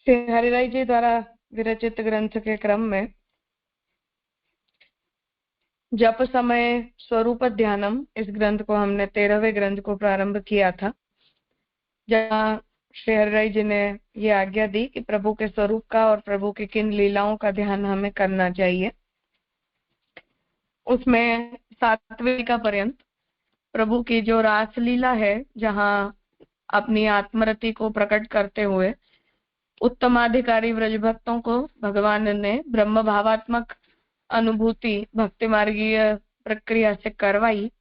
श्री हरिराय जी द्वारा विरचित ग्रंथ के क्रम में जप समय स्वरूप ध्यानम, इस ग्रंथ को हमने 13वें ग्रंथ को प्रारंभ किया था, जहाँ श्री हरिराय जी ने ये आज्ञा दी कि प्रभु के स्वरूप का और प्रभु की किन लीलाओं का ध्यान हमें करना चाहिए। उसमें 7वें का पर्यंत प्रभु की जो रासलीला है, जहाँ अपनी आत्मरति को प्रकट करते हुए उत्तमाधिकारी व्रज भक्तों को भगवान ने ब्रह्म भावात्मक अनुभूति भक्ति मार्गीय प्रक्रिया से करवाई,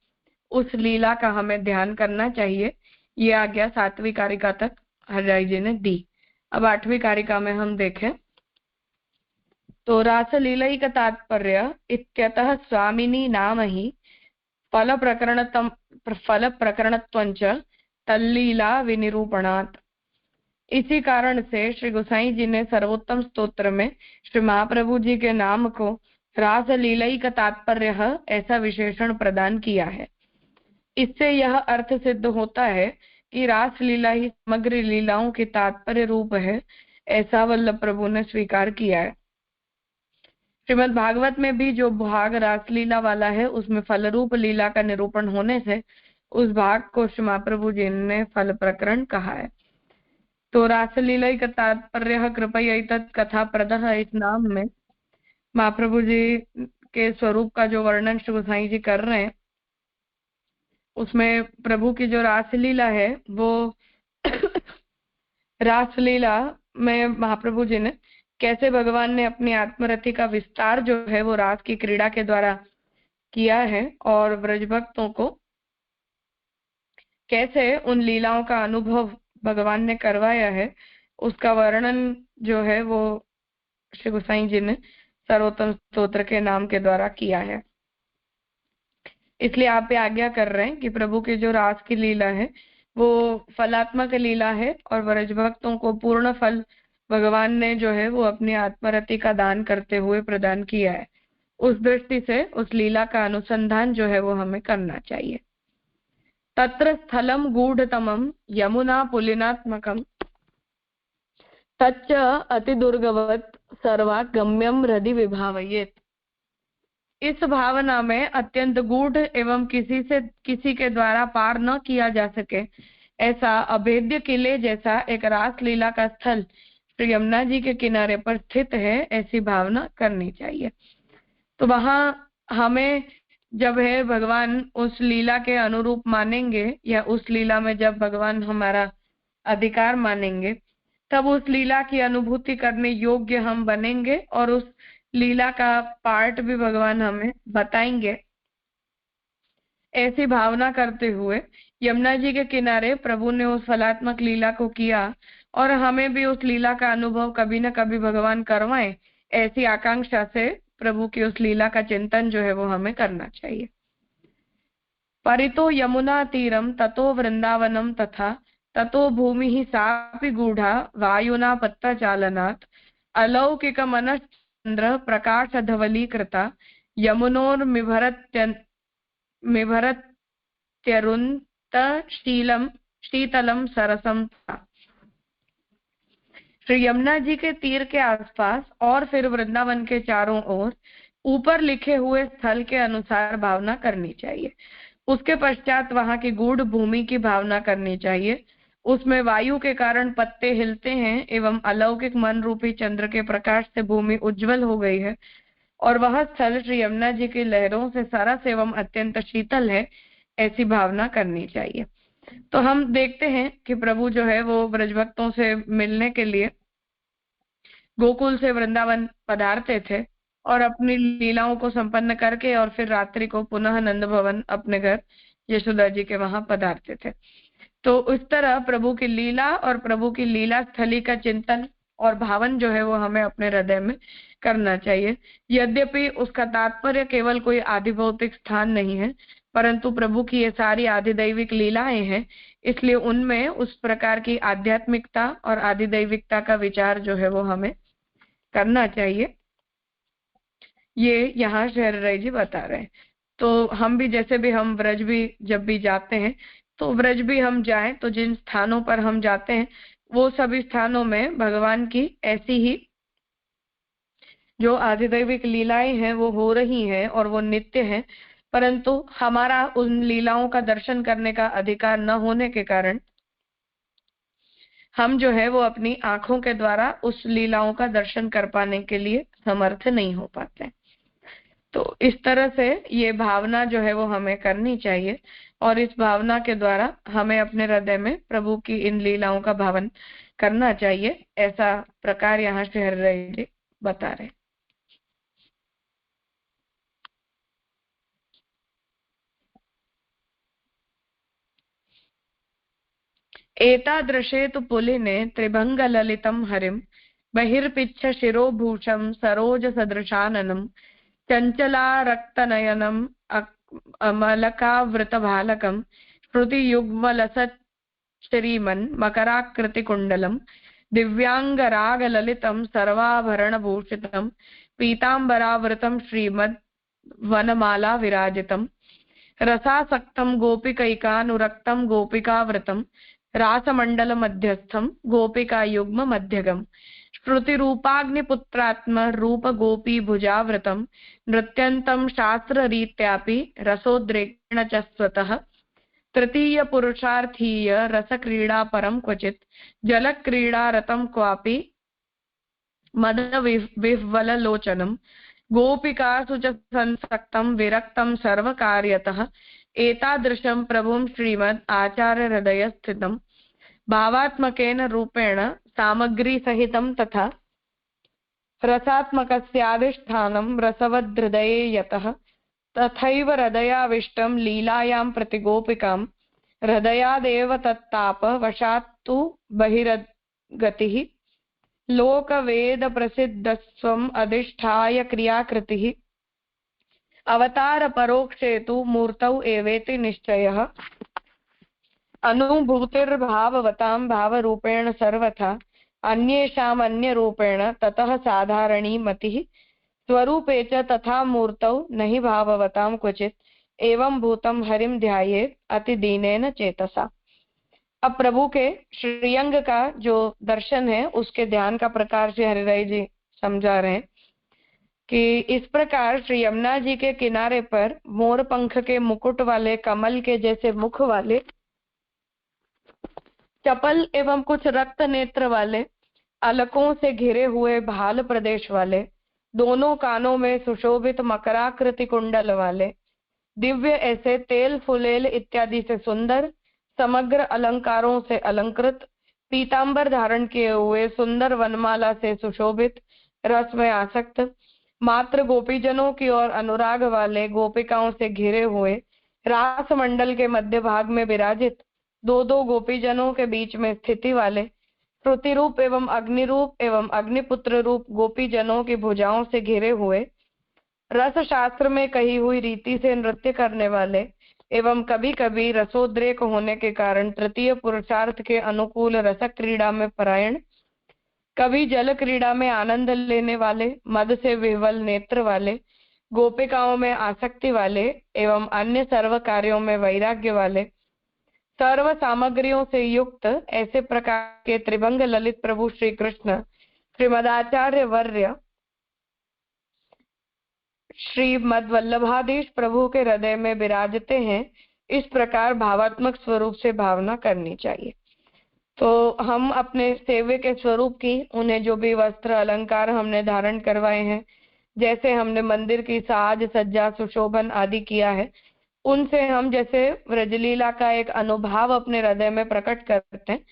उस लीला का हमें ध्यान करना चाहिए। ये आज्ञा 7वीं कारिका तक हरिराय जी ने दी। अब 8वीं कारिका में हम देखें तो रासलीला का तात्पर्य इत्यतः स्वामिनी नाम ही फल प्रकरणत्वंच तल्लीला विनिरूपणात्। इसी कारण से श्री गोसाई जी ने सर्वोत्तम स्तोत्र में श्री महाप्रभु जी के नाम को रासलीला का तात्पर्य ऐसा विशेषण प्रदान किया है। इससे यह अर्थ सिद्ध होता है कि रासलीला ही समग्र लीलाओं की तात्पर्य रूप है, ऐसा वल्लभ प्रभु ने स्वीकार किया है। श्रीमद् भागवत में भी जो भाग रासलीला वाला है, उसमें फलरूप लीला का निरूपण होने से उस भाग को श्री महाप्रभु जी ने फल प्रकरण कहा है। तो रासलीला का तात्पर्य कृपया कथा प्रदह, इस नाम में महाप्रभु जी के स्वरूप का जो वर्णन श्री गोसाई जी कर रहे हैं, उसमें प्रभु की जो रासलीला है वो रासलीला में महाप्रभु जी ने कैसे भगवान ने अपनी आत्मरति का विस्तार जो है वो रास की क्रीड़ा के द्वारा किया है, और व्रजभक्तों को कैसे उन लीलाओं का अनुभव भगवान ने करवाया है, उसका वर्णन जो है वो श्री गोसाई जी ने सर्वोत्तम स्तोत्र के नाम के द्वारा किया है। इसलिए आप आज्ञा कर रहे हैं कि प्रभु की जो रास की लीला है वो फलात्मक लीला है, और व्रज भक्तों को पूर्ण फल भगवान ने जो है वो अपनी आत्मरति का दान करते हुए प्रदान किया है। उस दृष्टि से उस लीला का अनुसंधान जो है वो हमें करना चाहिए। तत्र स्थलम गूढ़तमं यमुना पुलिनात्मकं तच्च अति दुर्गवत सर्वागम्यम हृदि विभावयेत्। इस भावना में अत्यंत गूढ़ एवं किसी के द्वारा पार न किया जा सके ऐसा अभेद्य किले जैसा एक रास लीला का स्थल श्री यमुना जी के किनारे पर स्थित है, ऐसी भावना करनी चाहिए। तो वहां हमें जब है भगवान उस लीला के अनुरूप मानेंगे, या उस लीला में जब भगवान हमारा अधिकार मानेंगे, तब उस लीला की अनुभूति करने योग्य हम बनेंगे, और उस लीला का पार्ट भी भगवान हमें बताएंगे। ऐसी भावना करते हुए यमुना जी के किनारे प्रभु ने उस फलात्मक लीला को किया, और हमें भी उस लीला का अनुभव कभी न कभी भगवान करवाएं, ऐसी आकांक्षा से प्रभु की उस लीला का चिंतन जो है वो हमें करना चाहिए। परितो यमुना तीरम ततो वृंदावनम तथा ततो भूमि सापि गूढ़ा वायुना पत्ता चालनात् अलौकिक मनश्चंद्र प्रकाश धवलीकृता यमुनोर्मिभरत्यरुन्त शीतलम सरसम। श्री यमुना जी के तीर के आसपास और फिर वृंदावन के चारों ओर ऊपर लिखे हुए स्थल के अनुसार भावना करनी चाहिए। उसके पश्चात वहां की गूढ़ भूमि की भावना करनी चाहिए। उसमें वायु के कारण पत्ते हिलते हैं एवं अलौकिक मन रूपी चंद्र के प्रकाश से भूमि उज्जवल हो गई है, और वह स्थल श्री यमुना जी की लहरों से सरस एवं अत्यंत शीतल है, ऐसी भावना करनी चाहिए। तो हम देखते हैं कि प्रभु जो है वो ब्रजभक्तों से मिलने के लिए गोकुल से वृंदावन पधारते थे, और अपनी लीलाओं को संपन्न करके और फिर रात्रि को पुनः नंद भवन अपने घर यशोदा जी के वहां पधारते थे। तो इस तरह प्रभु की लीला और प्रभु की लीला स्थली का चिंतन और भावन जो है वो हमें अपने हृदय में करना चाहिए। यद्यपि उसका तात्पर्य केवल कोई आधिभौतिक स्थान नहीं है, परंतु प्रभु की ये सारी आधिदैविक लीलाएं हैं, इसलिए उनमें उस प्रकार की आध्यात्मिकता और आधिदैविकता का विचार जो है वो हमें करना चाहिए। ये यहाँ हरिराय जी बता रहे हैं। तो हम भी जैसे भी हम व्रज भी जब भी जाते हैं, तो व्रज भी हम जाएं तो जिन स्थानों पर हम जाते हैं वो सभी स्थानों में भगवान की ऐसी ही जो आधिदैविक लीलाएं हैं वो हो रही हैं और वो नित्य हैं, परंतु हमारा उन लीलाओं का दर्शन करने का अधिकार न होने के कारण हम जो है वो अपनी आंखों के द्वारा उस लीलाओं का दर्शन कर पाने के लिए समर्थ नहीं हो पाते। तो इस तरह से ये भावना जो है वो हमें करनी चाहिए और इस भावना के द्वारा हमें अपने हृदय में प्रभु की इन लीलाओं का भावन करना चाहिए। ऐसा प्रकार यहाँ से हृदय जी बता रहे। एतादृशे तु पुलिने त्रिभंगललितं हरिं बहिर्पिच्छ शिरोभूषं सरोजसदृशाननं चञ्चलारक्तनयनम् अमलकावृतभालकं श्रुतियुग्मलसच्छ्रीमन् मकराकृतिकुण्डलं दिव्याङ्गरागललितं सर्वाभरणभूषितं पीताम्बरावृतं श्रीमद्वनमाला विराजितं रसासक्तं गोपिकैकानुरक्तं गोपिकावृतं रासमण्डलमध्यस्थं गोपिकायुग्ममध्यगम् श्रुतिरूपाग्निपुत्रात्म रूपगोपीभुजावृतं नृत्यन्तं शास्त्ररीत्यापि रसोद्रेकेण च स्वतः तृतीयपुरुषार्थीय रसक्रीडापरं क्वचित् जलक्रीडारतं क्वापि मदविह्वललोचनं गोपिकासु च संसक्तं विरक्तं सर्वकार्यतः एतादृशं प्रभुं श्रीमद् आचार्यहृदयस्थितं भावात्मकेन रूपेण सामग्रीसहितं तथा रसात्मकस्याधिष्ठानं रसवद्हृदये यतः तथैव हृदयाविष्टं लीलायां प्रति गोपिकां हृदयादेव तत्ताप वशात्तु बहिर्गतिः लोकवेद प्रसिद्धस्वम् अधिष्ठाय क्रियाकृतिः अवतार परोक्षे तु मूर्तौ एवेति निश्चयः अनुभूतिर्भाववतां भावरूपेण सर्वथा अन्येषाम् अन्यरूपेण ततः साधारणी मतिः स्वरूपे च तथा मूर्तौ नहि भाववतां क्वचित् एवं भूतं हरिं ध्यायेत् अतिदीनेन चेतसा। अब प्रभु के श्रीअंग का जो दर्शन है उसके ध्यान का प्रकार से हरिराय जी समझा रहे हैं कि इस प्रकार श्री यमुना जी के किनारे पर मोर पंख के मुकुट वाले कमल के जैसे मुख वाले चपल एवं कुछ रक्त नेत्र वाले अलकों से घिरे हुए भाल प्रदेश वाले दोनों कानों में सुशोभित मकराकृति कुंडल वाले दिव्य ऐसे तेल फुलेल इत्यादि से सुंदर समग्र अलंकारों से अलंकृत पीतांबर धारण किए हुए सुंदर वनमाला से सुशोभित रस में आसक्त मात्र गोपीजनों की ओर अनुराग वाले गोपिकाओं से घिरे हुए रास मंडल के मध्य भाग में विराजित दो दो गोपीजनों के बीच में स्थिति वाले श्रुति रूप एवं अग्निपुत्र रूप गोपीजनों की भुजाओं से घिरे हुए रस शास्त्र में कही हुई रीति से नृत्य करने वाले एवं कभी कभी रसोद्रेक होने के कारण तृतीय पुरुषार्थ के अनुकूल रस क्रीड़ा में परायण कभी जल क्रीड़ा में आनंद लेने वाले मद से विह्वल नेत्र वाले गोपिकाओं में आसक्ति वाले एवं अन्य सर्व कार्यों में वैराग्य वाले सर्व सामग्रियों से युक्त ऐसे प्रकार के त्रिभंग ललित प्रभु श्री कृष्ण श्रीमदाचार्य वर्य श्रीमद वल्लभाधीश प्रभु के हृदय में विराजते हैं। इस प्रकार भावात्मक स्वरूप से भावना करनी चाहिए। तो हम अपने सेव्य के स्वरूप की उन्हें जो भी वस्त्र अलंकार हमने धारण करवाए हैं, जैसे हमने मंदिर की साज सज्जा सुशोभन आदि किया है, उनसे हम जैसे व्रजलीला का एक अनुभाव अपने हृदय में प्रकट करते हैं।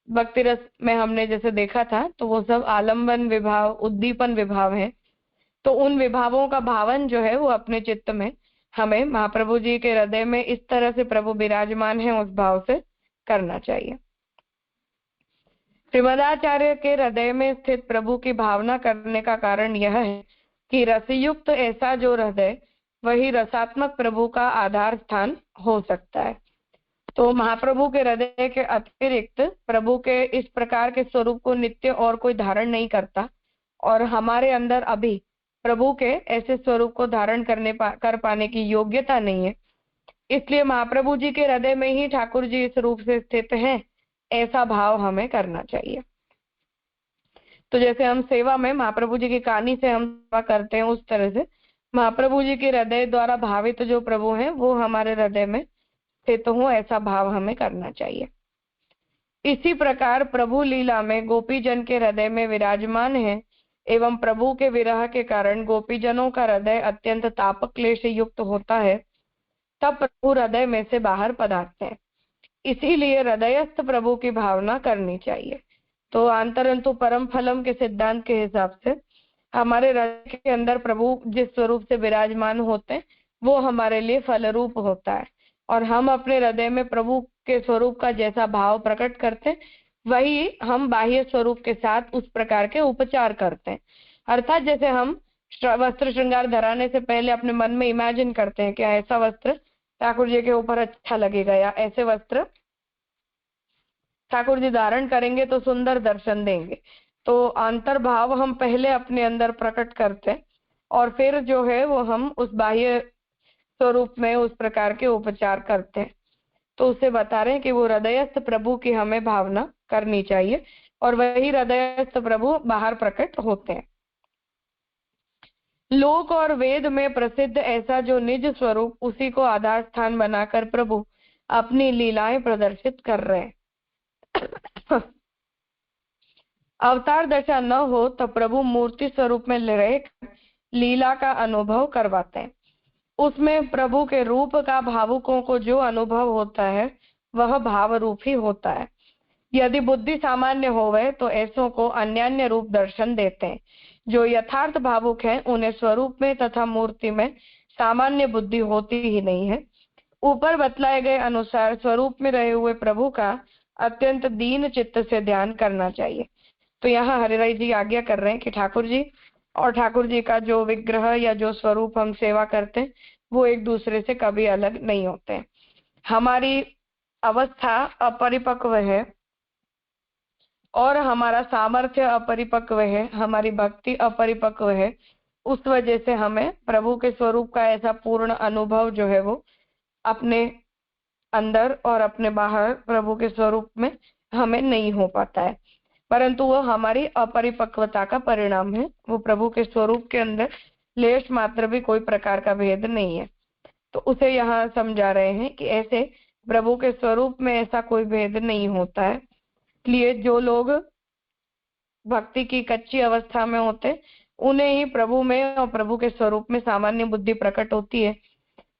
भक्ति रस में हमने जैसे देखा था तो वो सब आलम्बन विभाव उद्दीपन विभाव है। तो उन विभावों का भावन जो है वो अपने चित्त में हमें महाप्रभु जी के हृदय में इस तरह से प्रभु विराजमान है उस भाव से करना चाहिए। श्रीमदाचार्य के हृदय में स्थित प्रभु की भावना करने का कारण यह है कि रसयुक्त ऐसा जो हृदय वही रसात्मक प्रभु का आधार स्थान हो सकता है। तो महाप्रभु के हृदय के अतिरिक्त प्रभु के इस प्रकार के स्वरूप को नित्य और कोई धारण नहीं करता और हमारे अंदर अभी प्रभु के ऐसे स्वरूप को धारण कर पाने की योग्यता नहीं है। इसलिए महाप्रभु जी के हृदय में ही ठाकुर जी इस रूप से स्थित हैं, ऐसा भाव हमें करना चाहिए। तो जैसे हम सेवा में महाप्रभु जी की कहानी से हम सेवा करते हैं, उस तरह से महाप्रभु जी के हृदय द्वारा भावित जो प्रभु हैं वो हमारे हृदय में स्थित हो, ऐसा भाव हमें करना चाहिए। इसी प्रकार प्रभु लीला में गोपी जन के हृदय में विराजमान है एवं प्रभु के विरह के कारण गोपीजनों का हृदय अत्यंत ताप क्लेश युक्त होता है, तब प्रभु हृदय में से बाहर पधारते हैं। इसीलिए हृदयस्थ प्रभु की भावना करनी चाहिए। तो आंतरंतु परम फलम के सिद्धांत के हिसाब से हमारे हृदय के अंदर प्रभु जिस स्वरूप से विराजमान होते हैं वो हमारे लिए फल रूप होता है, और हम अपने हृदय में प्रभु के स्वरूप का जैसा भाव प्रकट करते हैं वही हम बाह्य स्वरूप के साथ उस प्रकार के उपचार करते हैं। अर्थात जैसे हम वस्त्र श्रृंगार धराने से पहले अपने मन में इमेजिन करते हैं कि ऐसा वस्त्र ठाकुर जी के ऊपर अच्छा लगेगा, या ऐसे वस्त्र ठाकुर जी धारण करेंगे तो सुंदर दर्शन देंगे। तो अंतर्भाव हम पहले अपने अंदर प्रकट करते हैं और फिर जो है वो हम उस बाह्य स्वरूप में उस प्रकार के उपचार करते हैं। तो उसे बता रहे हैं कि वो हृदयस्थ प्रभु की हमें भावना करनी चाहिए और वही हृदयस्थ प्रभु बाहर प्रकट होते हैं। लोक और वेद में प्रसिद्ध ऐसा जो निज स्वरूप, उसी को आधार स्थान बनाकर प्रभु अपनी लीलाएं प्रदर्शित कर रहे हैं। अवतार दशा न हो तो प्रभु मूर्ति स्वरूप में रह लीला का अनुभव करवाते हैं। उसमें प्रभु के रूप का भावुकों को जो अनुभव होता है वह भाव रूप ही होता है। यदि बुद्धि सामान्य होवे तो ऐसों को अन्यान्य रूप दर्शन देते हैं। जो यथार्थ भावुक हैं उन्हें स्वरूप में तथा मूर्ति में सामान्य बुद्धि होती ही नहीं है। ऊपर बतलाए गए अनुसार स्वरूप में रहे हुए प्रभु का अत्यंत दीन चित्त से ध्यान करना चाहिए। तो यहाँ हरिराय जी आज्ञा कर रहे हैं कि ठाकुर जी और ठाकुर जी का जो विग्रह या जो स्वरूप हम सेवा करते हैं वो एक दूसरे से कभी अलग नहीं होते हैं। हमारी अवस्था अपरिपक्व है और हमारा सामर्थ्य अपरिपक्व है, हमारी भक्ति अपरिपक्व है। उस वजह से हमें प्रभु के स्वरूप का ऐसा पूर्ण अनुभव जो है वो अपने अंदर और अपने बाहर प्रभु के स्वरूप में हमें नहीं हो पाता है, परंतु वो हमारी अपरिपक्वता का परिणाम है। वो प्रभु के स्वरूप के अंदर लेश मात्र भी कोई प्रकार का भेद नहीं है। तो उसे यहाँ समझा रहे हैं कि ऐसे प्रभु के स्वरूप में ऐसा कोई भेद नहीं होता है। इसलिए जो लोग भक्ति की कच्ची अवस्था में होते उन्हें ही प्रभु में और प्रभु के स्वरूप में सामान्य बुद्धि प्रकट होती है।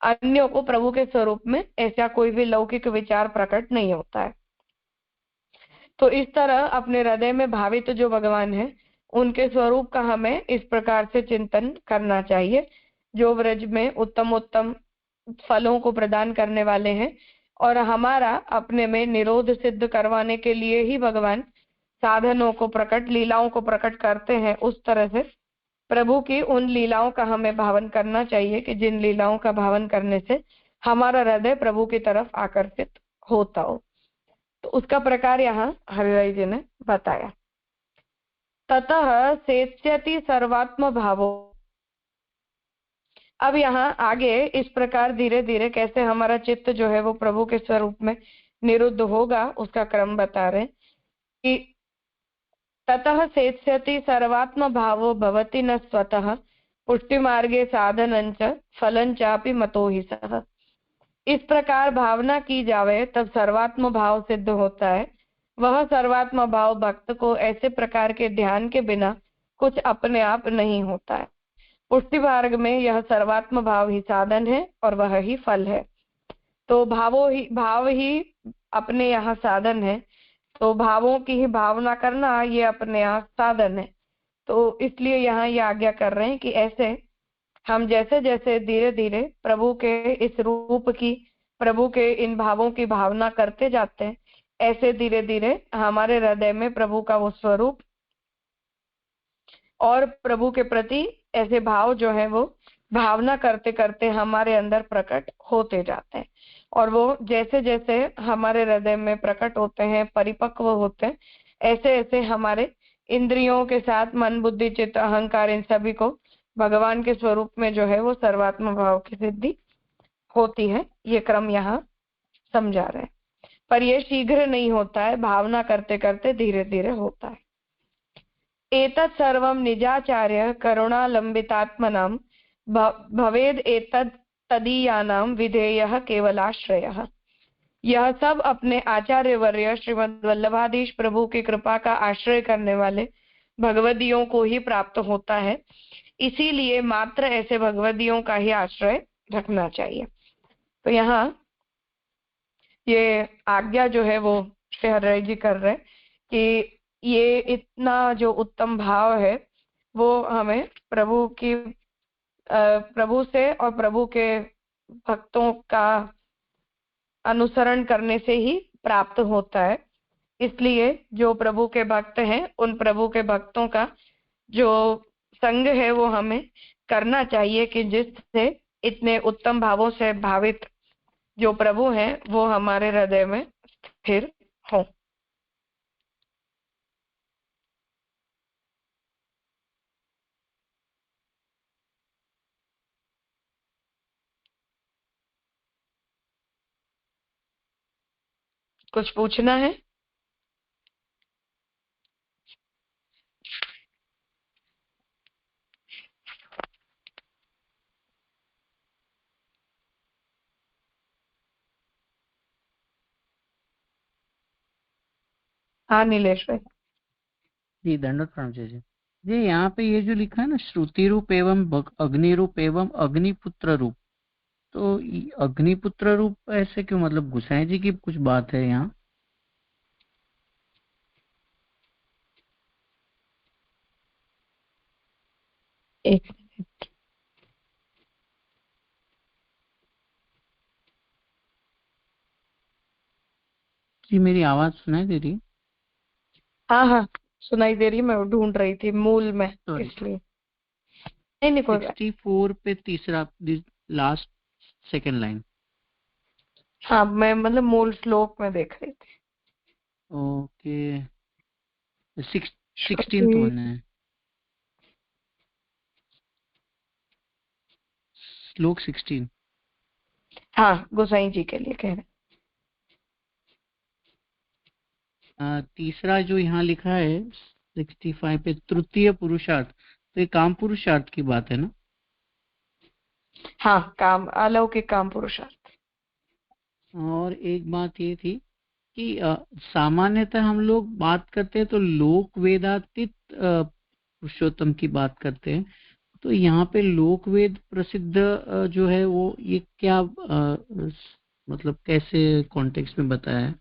अन्यों को प्रभु के स्वरूप में ऐसा कोई भी लौकिक विचार प्रकट नहीं होता है। तो इस तरह अपने हृदय में भावित जो भगवान है उनके स्वरूप का हमें इस प्रकार से चिंतन करना चाहिए, जो व्रज में उत्तम उत्तम फलों को प्रदान करने वाले हैं और हमारा अपने में निरोध सिद्ध करवाने के लिए ही भगवान साधनों को प्रकट, लीलाओं को प्रकट करते हैं। उस तरह से प्रभु की उन लीलाओं का हमें भावन करना चाहिए कि जिन लीलाओं का भावन करने से हमारा हृदय प्रभु की तरफ आकर्षित होता हो। तो उसका प्रकार यहाँ हरिराय जी ने बताया। ततः सेत्स्यति सर्वात्म भावो। अब यहाँ आगे इस प्रकार धीरे धीरे कैसे हमारा चित्त जो है वो प्रभु के स्वरूप में निरुद्ध होगा उसका क्रम बता रहे कि ततः सेत्स्यति सर्वात्म भावो भवति न स्वतः पुष्टि मार्गे साधनंच फलंचापि मतो ही सह। इस प्रकार भावना की जावे तब सर्वात्म भाव सिद्ध होता है। वह सर्वात्म भाव भक्त को ऐसे प्रकार के ध्यान के बिना कुछ अपने आप नहीं होता है। पुष्टि मार्ग में यह सर्वात्म भाव ही साधन है और वह ही फल है। तो भाव ही अपने यहाँ साधन है, तो भावों की ही भावना करना ये अपने यहाँ साधन है। तो इसलिए यहाँ ये आज्ञा कर रहे हैं कि ऐसे हम जैसे जैसे धीरे धीरे प्रभु के इस रूप की, प्रभु के इन भावों की भावना करते जाते हैं, ऐसे धीरे धीरे हमारे हृदय में प्रभु का वो स्वरूप और प्रभु के प्रति ऐसे भाव जो है वो भावना करते करते हमारे अंदर प्रकट होते जाते हैं। और वो जैसे जैसे हमारे हृदय में प्रकट होते हैं, परिपक्व होते हैं, ऐसे ऐसे हमारे इंद्रियों के साथ मन, बुद्धि, चित्त, अहंकार, इन सभी को भगवान के स्वरूप में जो है वो सर्वात्म भाव की सिद्धि होती है। ये क्रम यहाँ समझा रहे हैं। पर यह शीघ्र नहीं होता है, भावना करते करते धीरे धीरे होता है। एतत् सर्वं निजाचार्य करुणालंबितात्मनां भवेद एतत् तदीयानां विधेयः केवलाश्रयः। यह सब अपने आचार्य वर्य श्रीमद् वल्लभाधीश प्रभु की कृपा का आश्रय करने वाले भगवदियों को ही प्राप्त होता है, इसीलिए मात्र ऐसे भगवदियों का ही आश्रय रखना चाहिए। तो यहाँ ये आज्ञा जो है वो श्री हरिराय जी कर रहे कि ये इतना जो उत्तम भाव है वो हमें प्रभु से और प्रभु के भक्तों का अनुसरण करने से ही प्राप्त होता है। इसलिए जो प्रभु के भक्त हैं उन प्रभु के भक्तों का जो संग है वो हमें करना चाहिए कि जिससे इतने उत्तम भावों से भावित जो प्रभु हैं वो हमारे हृदय में स्थिर हों। कुछ पूछना है? हाँ नीलेश भाई। जी दंडवत प्रणाम जी। जी यहाँ पे ये जो लिखा है ना, श्रुति रूप एवं अग्नि रूप एवं अग्निपुत्र रूप, तो अग्निपुत्र रूप ऐसे क्यों, मतलब गुसाई जी की कुछ बात है यहाँ? एक जी मेरी आवाज सुनाई दे रही है? हाँ हाँ सुनाई दे रही है, मैं ढूंढ रही थी मूल में सॉरी, इसलिए। नहीं नहीं कोई बात। 64 पे तीसरा लास्ट सेकंड लाइन। हाँ मैं मतलब मूल श्लोक में देख रही थी। ओके, 16th श्रुति। वन है, श्लोक 16। हाँ गोसाई जी के लिए कह रहे। तीसरा जो यहाँ लिखा है 65 पे तृतीय पुरुषार्थ, तो ये काम पुरुषार्थ की बात है ना? हाँ काम अलौकिक काम पुरुषार्थ। और एक बात ये थी कि सामान्यतः हम लोग बात करते हैं तो लोक वेदातीत पुरुषोत्तम की बात करते हैं, तो यहाँ पे लोक वेद प्रसिद्ध जो है वो ये क्या मतलब कैसे कॉन्टेक्स्ट में बताया है?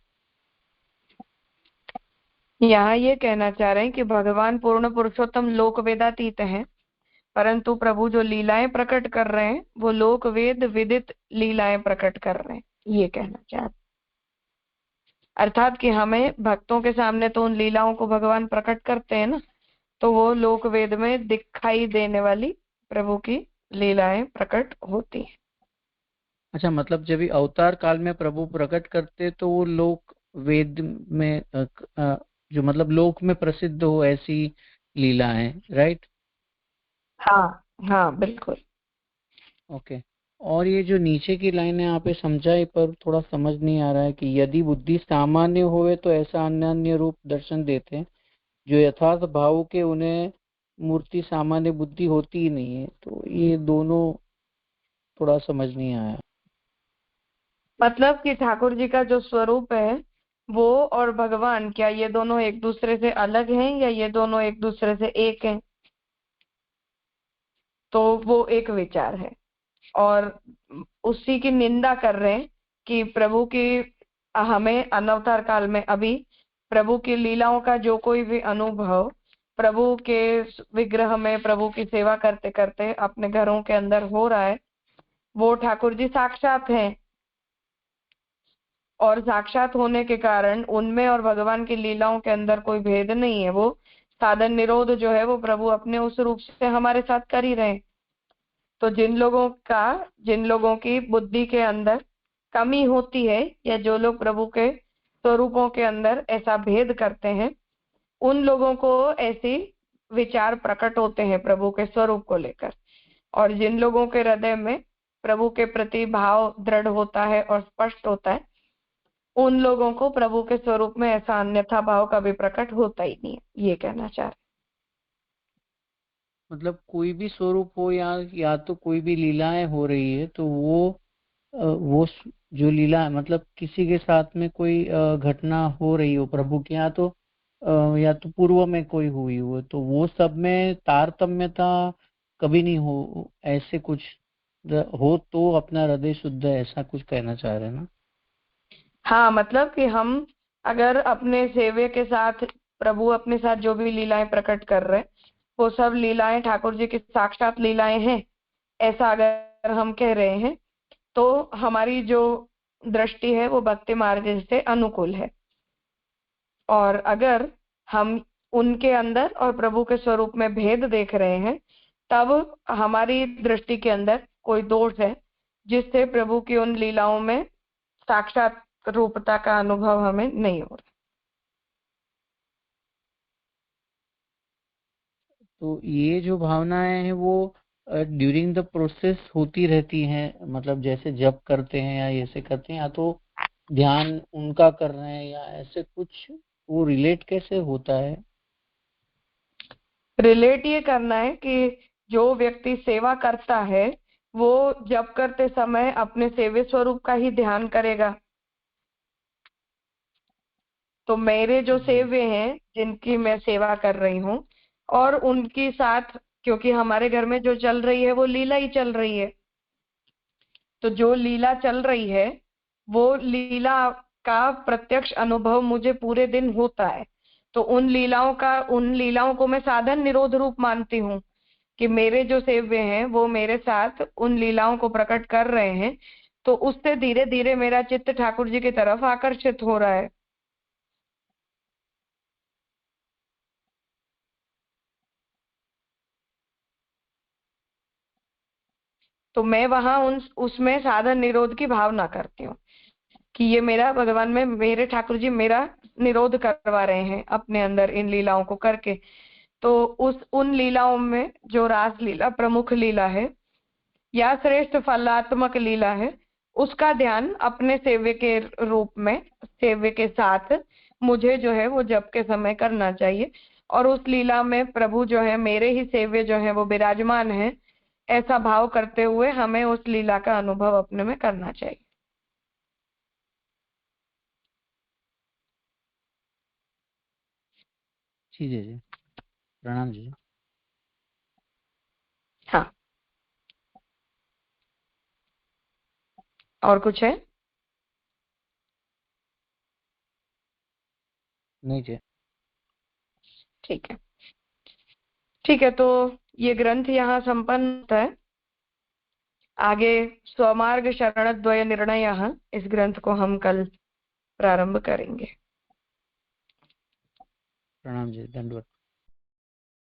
यहाँ ये कहना चाह रहे हैं कि भगवान पूर्ण पुरुषोत्तम लोक वेदातीत हैं, परंतु प्रभु जो लीलाएं प्रकट कर रहे हैं वो लोक वेद विदित लीलाएं प्रकट कर रहे हैं, ये कहना चाह रहे हैं। अर्थात कि हमें भक्तों के सामने तो उन लीलाओं को भगवान प्रकट करते हैं ना, तो वो लोक वेद में दिखाई देने वाली प्रभु की लीलाएं प्रकट होती हैं। अच्छा, मतलब जब भी अवतार काल में प्रभु प्रकट करते तो वो लोक वेद में जो मतलब लोक में प्रसिद्ध हो ऐसी लीला है, राइट? हाँ हाँ बिल्कुल। ओके। और ये जो नीचे की लाइन है यहाँ पे समझाई पर थोड़ा समझ नहीं आ रहा है कि यदि बुद्धि सामान्य होवे तो ऐसा अन्य अन्य रूप दर्शन देते हैं, जो यथार्थ भाव के उन्हें मूर्ति सामान्य बुद्धि होती ही नहीं है, तो ये दोनों थोड़ा समझ नहीं आया। मतलब कि ठाकुर जी का जो स्वरूप है वो और भगवान, क्या ये दोनों एक दूसरे से अलग हैं या ये दोनों एक दूसरे से एक हैं? तो वो एक विचार है और उसी की निंदा कर रहे हैं कि प्रभु की हमें अनवतार काल में अभी प्रभु की लीलाओं का जो कोई भी अनुभव प्रभु के विग्रह में प्रभु की सेवा करते करते अपने घरों के अंदर हो रहा है, वो ठाकुर जी साक्षात हैं और साक्षात होने के कारण उनमें और भगवान की लीलाओं के अंदर कोई भेद नहीं है। वो साधन निरोध जो है वो प्रभु अपने उस रूप से हमारे साथ कर ही रहे हैं। तो जिन लोगों की बुद्धि के अंदर कमी होती है या जो लोग प्रभु के स्वरूपों के अंदर ऐसा भेद करते हैं, उन लोगों को ऐसी विचार प्रकट होते हैं प्रभु के स्वरूप को लेकर। और जिन लोगों के हृदय में प्रभु के प्रति भाव दृढ़ होता है और स्पष्ट होता है, उन लोगों को प्रभु के स्वरूप में ऐसा अन्यथा भाव कभी प्रकट होता ही नहीं है, ये कहना चाह रहे। मतलब कोई भी स्वरूप हो या तो कोई भी लीलाएं हो रही है तो जो लीला है, मतलब किसी के साथ में कोई घटना हो रही हो प्रभु के यहाँ, तो या तो पूर्व में कोई हुई हो, तो वो सब में तारतम्यता कभी नहीं हो, ऐसे कुछ हो तो अपना हृदय शुद्ध है, ऐसा कुछ कहना चाह रहे हैं ना? हाँ, मतलब कि हम अगर अपने सेव्य के साथ, प्रभु अपने साथ जो भी लीलाएं प्रकट कर रहे हैं, वो सब लीलाएं ठाकुर जी की साक्षात लीलाएं हैं, ऐसा अगर हम कह रहे हैं, तो हमारी जो दृष्टि है वो भक्ति मार्ग से अनुकूल है। और अगर हम उनके अंदर और प्रभु के स्वरूप में भेद देख रहे हैं, तब हमारी दृष्टि के अंदर कोई दोष है, जिससे प्रभु की उन लीलाओं में साक्षात रूपता का अनुभव हमें नहीं हो रहा। तो ये जो भावनाएं हैं वो ड्यूरिंग द प्रोसेस होती रहती हैं, मतलब जैसे जप करते हैं या ऐसे करते हैं, या तो ध्यान उनका कर रहे हैं, या ऐसे कुछ, वो रिलेट कैसे होता है? रिलेट ये करना है कि जो व्यक्ति सेवा करता है, वो जप करते समय अपने सेव्य स्वरूप का ही ध्यान करेगा। तो मेरे जो जी। सेव्य हैं, जिनकी मैं सेवा कर रही हूँ, और उनकी साथ, क्योंकि हमारे घर में जो चल रही है वो लीला ही चल रही है, तो जो लीला चल रही है वो लीला का प्रत्यक्ष अनुभव मुझे पूरे दिन होता है। तो उन लीलाओं को मैं साधन निरोध रूप मानती हूँ, कि मेरे जो सेव्य हैं वो मेरे साथ उन लीलाओं को प्रकट कर रहे हैं, तो उससे धीरे धीरे मेरा चित्त ठाकुर जी की तरफ आकर्षित हो रहा है। तो मैं वहां उसमें साधन निरोध की भावना करती हूँ, कि ये मेरा भगवान में, मेरे ठाकुर जी मेरा निरोध करवा रहे हैं अपने अंदर इन लीलाओं को करके। तो उन लीलाओं में जो रास लीला प्रमुख लीला है या श्रेष्ठ फलात्मक लीला है, उसका ध्यान अपने सेव्य के रूप में, सेव्य के साथ मुझे जो है वो जप के समय करना चाहिए। और उस लीला में प्रभु जो है मेरे ही सेव्य जो है वो विराजमान है, ऐसा भाव करते हुए हमें उस लीला का अनुभव अपने में करना चाहिए। ठीक है जी, प्रणाम जी। हाँ, और कुछ है? नहीं जी। ठीक है, ठीक है, तो ये ग्रंथ यहाँ संपन्न होता है। आगे स्वमार्ग शरणद्वय निर्णय, इस ग्रंथ को हम कल प्रारंभ करेंगे। प्रणाम जी, दंडवत।